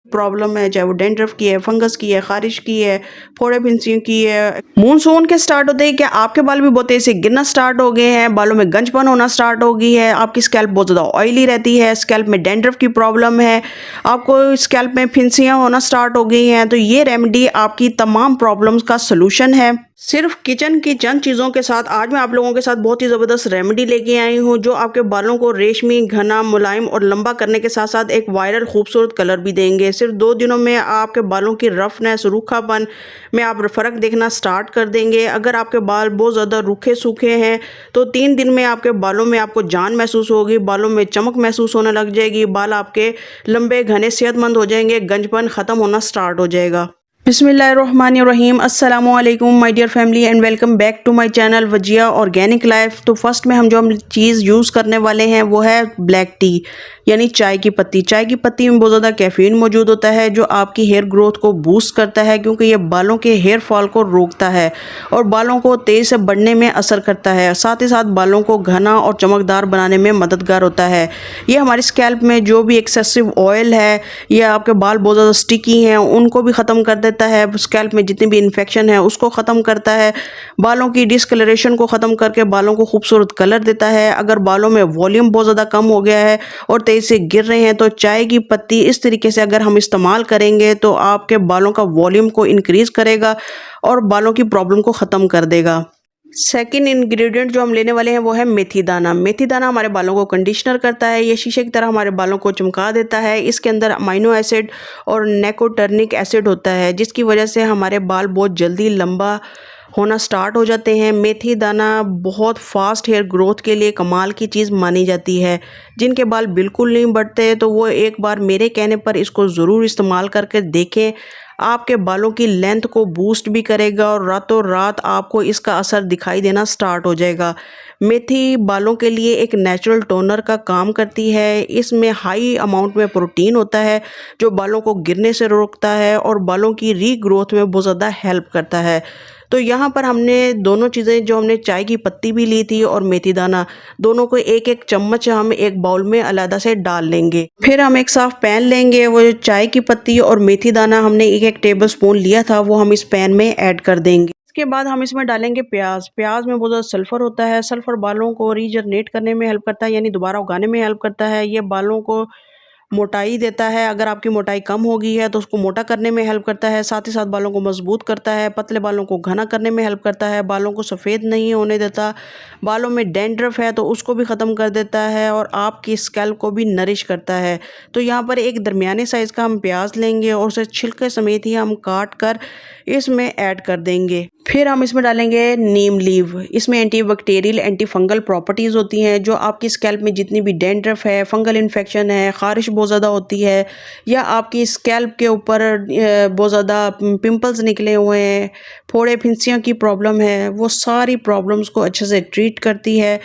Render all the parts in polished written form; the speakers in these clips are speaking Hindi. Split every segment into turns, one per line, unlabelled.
प्रॉब्लम है, चाहे वो डेंड्रफ की है, फंगस की है, खारिश की है, फोड़े फिंसियों की है। मानसून के स्टार्ट होते ही क्या आपके बाल भी बहुत तेज से गिरना स्टार्ट हो गए हैं, बालों में गंजपन होना स्टार्ट हो गई है, आपकी स्कैल्प बहुत ज़्यादा ऑयली रहती है, स्कैल्प में डेंड्रफ की प्रॉब्लम है, आपको स्कैल्प में फिंसियाँ होना स्टार्ट हो गई हैं, तो ये रेमेडी आपकी तमाम प्रॉब्लम्स का सलूशन है। सिर्फ किचन की चंद चीज़ों के साथ आज मैं आप लोगों के साथ बहुत ही ज़बरदस्त रेमेडी लेके आई हूँ जो आपके बालों को रेशमी, घना, मुलायम और लंबा करने के साथ साथ एक वायरल खूबसूरत कलर भी देंगे। सिर्फ 2 दिनों में आपके बालों की रफनेस, रूखापन में आप फ़र्क देखना स्टार्ट कर देंगे। अगर आपके बाल बहुत ज़्यादा रूखे सूखे हैं तो 3 दिन में आपके बालों में आपको जान महसूस होगी, बालों में चमक महसूस होने लग जाएगी, बाल आपके लंबे, घने, सेहतमंद हो जाएंगे, गंजपन ख़त्म होना स्टार्ट हो जाएगा। बिस्मिल्लाहिर्रहमानिर्रहीम, अस्सलामुअलैकुम my dear family and welcome back to my channel Wajiya organic life. तो फर्स्ट में हम जो चीज़ यूज़ करने वाले हैं वो है ब्लैक टी यानी चाय की पत्ती। चाय की पत्ती में बहुत ज़्यादा कैफीन मौजूद होता है जो आपकी हेयर ग्रोथ को बूस्ट करता है क्योंकि ये बालों के हेयर फॉल को रोकता है और बालों को तेज़ से बढ़ने में असर करता है, साथ ही साथ बालों को घना और चमकदार बनाने में मददगार होता है। ये हमारी स्कैल्प में जो भी एक्सेसिव ऑयल है या आपके बाल बहुत ज़्यादा स्टिकी हैं उनको भी ख़त्म कर देता है, स्कैल्प में जितनी भी इन्फेक्शन है उसको ख़त्म करता है, बालों की डिस्कलरेशन को ख़त्म करके बालों को खूबसूरत कलर देता है। अगर बालों में वॉल्यूम बहुत ज़्यादा कम हो गया है और तेज़ से गिर रहे हैं तो चाय की पत्ती इस तरीके से अगर हम इस्तेमाल करेंगे तो आपके बालों का वॉल्यूम को इंक्रीज़ करेगा और बालों की प्रॉब्लम को ख़त्म कर देगा। सेकंड इंग्रेडिएंट जो हम लेने वाले हैं वो है मेथी दाना। मेथी दाना हमारे बालों को कंडीशनर करता है, ये शीशे की तरह हमारे बालों को चमका देता है। इसके अंदर अमीनो एसिड और निकोटिनिक एसिड होता है जिसकी वजह से हमारे बाल बहुत जल्दी लंबा होना स्टार्ट हो जाते हैं। मेथी दाना बहुत फास्ट हेयर ग्रोथ के लिए कमाल की चीज़ मानी जाती है। जिनके बाल बिल्कुल नहीं बढ़ते तो वो एक बार मेरे कहने पर इसको ज़रूर इस्तेमाल करके देखें, आपके बालों की लेंथ को बूस्ट भी करेगा और रातों रात आपको इसका असर दिखाई देना स्टार्ट हो जाएगा। मेथी बालों के लिए एक नेचुरल टोनर का काम करती है, इसमें हाई अमाउंट में प्रोटीन होता है जो बालों को गिरने से रोकता है और बालों की रीग्रोथ में बहुत ज़्यादा हेल्प करता है। तो यहाँ पर हमने दोनों चीज़ें जो हमने चाय की पत्ती भी ली थी और मेथी दाना, दोनों को एक एक चम्मच हम एक बाउल में अलग से डाल लेंगे। फिर हम एक साफ पैन लेंगे, वो चाय की पत्ती और मेथी दाना हमने एक एक टेबल स्पून लिया था वो हम इस पैन में ऐड कर देंगे। इसके बाद हम इसमें डालेंगे प्याज। प्याज में बहुत ज़्यादा सल्फ़र होता है, सल्फ़र बालों को रीजनरेट करने में हेल्प करता है यानी दोबारा उगाने में हेल्प करता है। ये बालों को मोटाई देता है, अगर आपकी मोटाई कम हो गई है तो उसको मोटा करने में हेल्प करता है, साथ ही साथ बालों को मजबूत करता है, पतले बालों को घना करने में हेल्प करता है, बालों को सफ़ेद नहीं होने देता, बालों में डैंड्रफ है तो उसको भी ख़त्म कर देता है और आपकी स्कैल्प को भी नरिश करता है। तो यहाँ पर एक दरमियाने साइज़ का हम प्याज लेंगे और उसे छिलके समेत ही हम काट कर इसमें ऐड कर देंगे। फिर हम इसमें डालेंगे नीम लीव। इसमें एंटीबैक्टीरियल, एंटी फंगल प्रॉपर्टीज़ होती हैं जो आपकी स्कैल्प में जितनी भी डैंड्रफ है, फंगल इन्फेक्शन है, ख़ारिश बहुत ज़्यादा होती है या आपकी स्कैल्प के ऊपर बहुत ज़्यादा पिंपल्स निकले हुए हैं, फोड़े फिंसियों की प्रॉब्लम है, वो सारी प्रॉब्लम्स को अच्छे से ट्रीट करती है।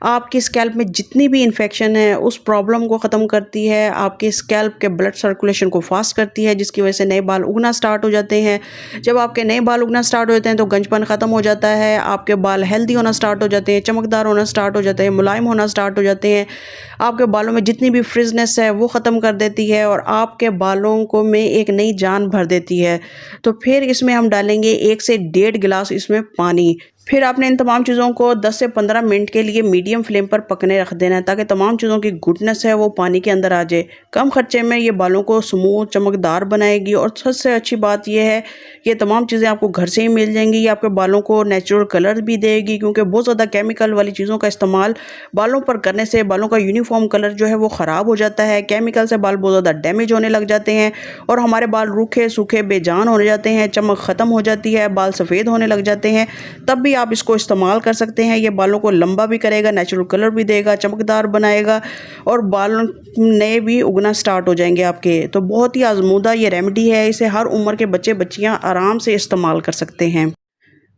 आपकी स्कैल्प में जितनी भी इन्फेक्शन है उस प्रॉब्लम को ख़त्म करती है, आपके स्कैल्प के ब्लड सर्कुलेशन को फास्ट करती है जिसकी वजह से नए बाल उगना स्टार्ट हो जाते हैं। जब आपके नए बाल उगना स्टार्ट हो जाते हैं तो गंजपन ख़त्म हो जाता है, आपके बाल हेल्दी होना स्टार्ट हो जाते हैं, चमकदार होना स्टार्ट हो जाते हैं, मुलायम होना स्टार्ट हो जाते हैं, आपके बालों में जितनी भी फ्रिजनेस है वो ख़त्म कर देती है और आपके बालों को में एक नई जान भर देती है। तो फिर इसमें हम डालेंगे 1 से 1.5 गिलास इसमें पानी। फिर आपने इन तमाम चीज़ों को 10 से 15 मिनट के लिए मीडियम फ्लेम पर पकने रख देना है ताकि तमाम चीज़ों की गुडनेस है वो पानी के अंदर आ जाए। कम खर्चे में ये बालों को स्मूथ, चमकदार बनाएगी और सबसे अच्छी बात यह है कि ये तमाम चीज़ें आपको घर से ही मिल जाएंगी। ये आपके बालों को नेचुरल कलर भी देगी क्योंकि बहुत ज़्यादा केमिकल वाली चीज़ों का इस्तेमाल बालों पर करने से बालों का यूनिफॉर्म कलर जो है वो ख़राब हो जाता है। केमिकल से बाल बहुत ज़्यादा डैमेज होने लग जाते हैं और हमारे बाल रूखे सूखे बेजान होने जाते हैं, चमक ख़त्म हो जाती है, बाल सफ़ेद होने लग जाते हैं। तब भी आप इसको इस्तेमाल कर सकते हैं। ये बालों को लंबा भी करेगा, नेचुरल कलर भी देगा, चमकदार बनाएगा और बाल नए भी उगना स्टार्ट हो जाएंगे आपके। तो बहुत ही आजमूदा ये रेमेडी है, इसे हर उम्र के बच्चे बच्चियां आराम से इस्तेमाल कर सकते हैं।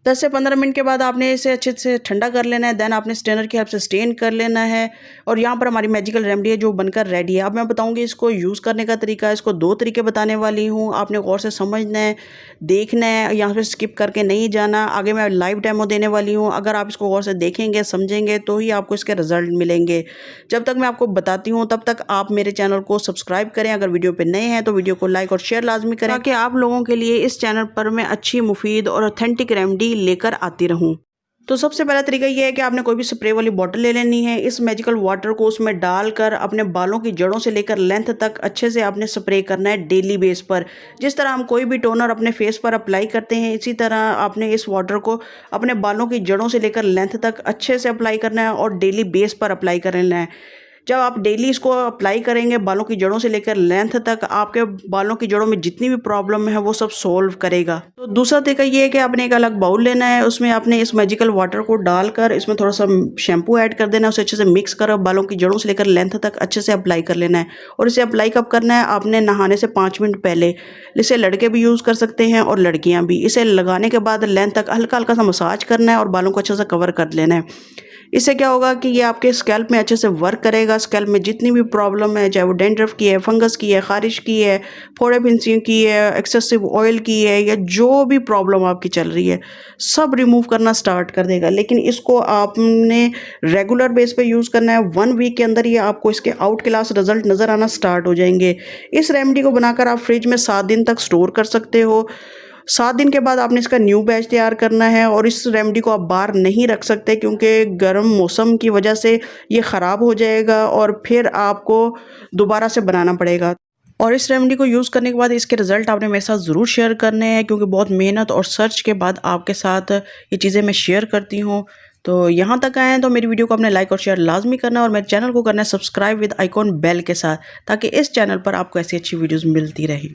10 से 15 मिनट के बाद आपने इसे अच्छे से ठंडा कर लेना है। देन आपने स्ट्रेनर की हेल्प से स्ट्रेन कर लेना है और यहाँ पर हमारी मैजिकल रेमेडी है जो बनकर रेडी है। अब मैं बताऊंगी इसको यूज़ करने का तरीका। इसको 2 तरीके बताने वाली हूँ, आपने गौर से समझना है, देखना है, यहाँ पे स्किप करके नहीं जाना। आगे मैं लाइव डेमो देने वाली हूँ, अगर आप इसको गौर से देखेंगे समझेंगे तो ही आपको इसके रिजल्ट मिलेंगे। जब तक मैं आपको बताती हूँ तब तक आप मेरे चैनल को सब्सक्राइब करें। अगर वीडियो पे नए हैं तो वीडियो को लाइक और शेयर लाजमी करें ताकि आप लोगों के लिए इस चैनल पर मैं अच्छी, मुफीद और ऑथेंटिक रेमेडी लेकर आती रहूं। तो सबसे पहला तरीका ये है कि आपने कोई भी स्प्रे वाली बॉटल ले लेनी है। इस मैजिकल वाटर को उसमें डालकर अपने बालों की जड़ों से लेकर लेंथ तक अच्छे से आपने स्प्रे करना है डेली बेस पर। जिस तरह हम कोई भी टोनर अपने फेस पर अप्लाई करते हैं, इसी तरह आपने इस वाटर को अपने बालों की जड़ों से लेकर लेंथ तक अच्छे से अप्लाई करना है और डेली बेस पर अप्लाई करना है। जब आप डेली इसको अप्लाई करेंगे बालों की जड़ों से लेकर लेंथ तक, आपके बालों की जड़ों में जितनी भी प्रॉब्लम है वो सब सॉल्व करेगा। तो दूसरा तरीका ये है कि आपने एक अलग बाउल लेना है, उसमें आपने इस मैजिकल वाटर को डालकर इसमें थोड़ा सा शैम्पू ऐड कर देना है, उसे अच्छे से मिक्स कर बालों की जड़ों से लेकर लेंथ तक अच्छे से अप्लाई कर लेना है। और इसे अप्लाई कब करना है? आपने नहाने से 5 मिनट पहले। इसे लड़के भी यूज़ कर सकते हैं और लड़कियाँ भी। इसे लगाने के बाद लेंथ तक हल्का हल्का सा मसाज करना है और बालों को अच्छे से कवर कर लेना है। इससे क्या होगा कि ये आपके स्कैल्प में अच्छे से वर्क करेगा। स्कैल्प में जितनी भी प्रॉब्लम है, चाहे वो डैंड्रफ की है, फंगस की है, खारिश की है, फोड़े फिंसियों की है, एक्सेसिव ऑयल की है, या जो भी प्रॉब्लम आपकी चल रही है सब रिमूव करना स्टार्ट कर देगा। लेकिन इसको आपने रेगुलर बेस पे यूज़ करना है। 1 वीक के अंदर ही आपको इसके आउट क्लास रिजल्ट नज़र आना स्टार्ट हो जाएंगे। इस रेमेडी को बनाकर आप फ्रिज में 7 दिन तक स्टोर कर सकते हो। 7 दिन के बाद आपने इसका न्यू बैच तैयार करना है और इस रेमेडी को आप बाहर नहीं रख सकते क्योंकि गर्म मौसम की वजह से ये ख़राब हो जाएगा और फिर आपको दोबारा से बनाना पड़ेगा। और इस रेमेडी को यूज़ करने के बाद इसके रिज़ल्ट आपने मेरे साथ ज़रूर शेयर करने हैं क्योंकि बहुत मेहनत और सर्च के बाद आपके साथ ये चीज़ें मैं शेयर करती हूँ। तो यहाँ तक आए हैं तो मेरी वीडियो को आपने लाइक और शेयर लाजमी करना है और मेरे चैनल को करना है सब्सक्राइब विद आइकॉन बेल के साथ, ताकि इस चैनल पर आपको ऐसी अच्छी वीडियोज़ मिलती रहें।